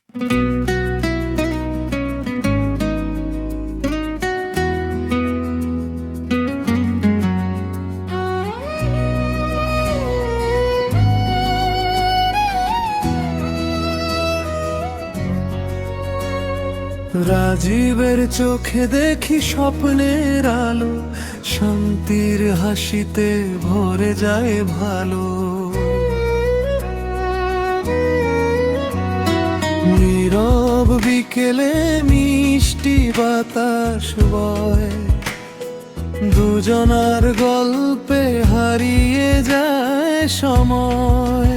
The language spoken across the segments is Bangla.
রাজীবের চোখে দেখি স্বপ্নের আলো, শান্তির হাসিতে ভরে যায় ভালো। নীরব বিকেলে মিষ্টি বাতাস বয়, দুজনার গল্পে হারিয়ে যায় সময়।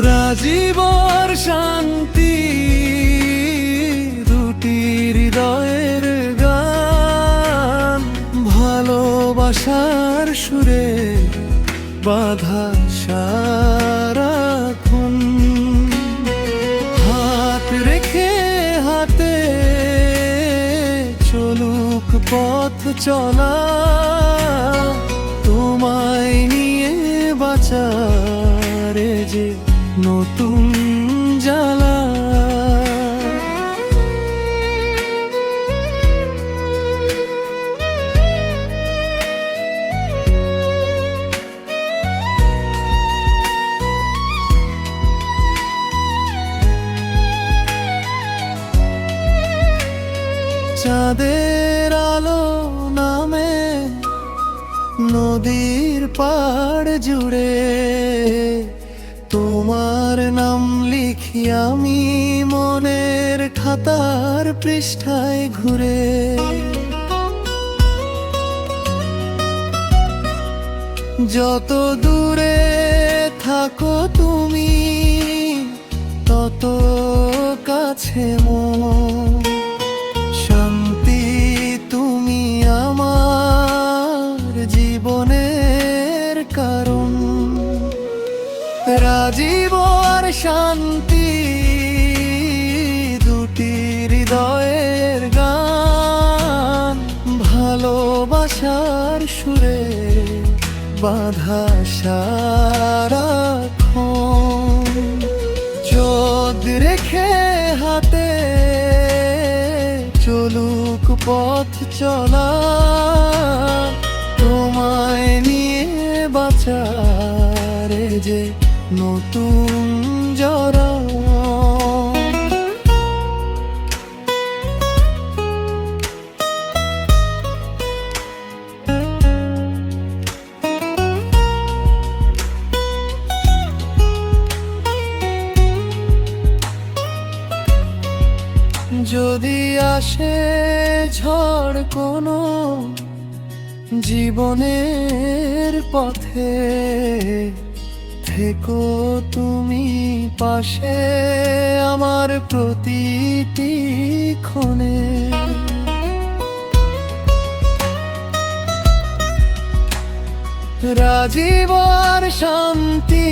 রাজীব আর শান্তি দুটি হৃদয়ের গান, ভালোবাসার সুরে বাঁধা সারাক্ষণ। হাত রেখে হাতে চলুক পথ চলা, তোমায় নিয়ে বাঁচারে যে নতুন জ্বালা। চাঁদের আলো নামে নদীর পাড় জুড়ে, তোমার নাম লিখি আমি মনের খাতার পৃষ্ঠায় ঘুরে। যত দূরে থাকো তুমি তত কাছে মন, শান্তি তুমি আমার জীবনের কারণ। রাজীব আর শান্তি দুটি হৃদয়ের গান, ভালোবাসার সুরে বাঁধা সারাক্ষণ। চোখ রেখে হাতে চলুক পথ চলা, তোমায় নিয়ে বাঁচারে যে নতুন জরা। যদি আসে ঝড় কোনো জীবনের পথে, থেকো তুমি পাশে আমার প্রতিটি ক্ষণে। রাজীব আর শান্তি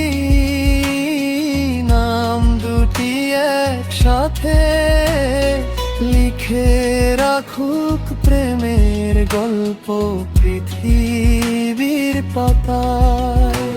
নাম দুটি একসাথে, লিখে রাখুক প্রেমের গল্প পৃথিবীর পাতায়।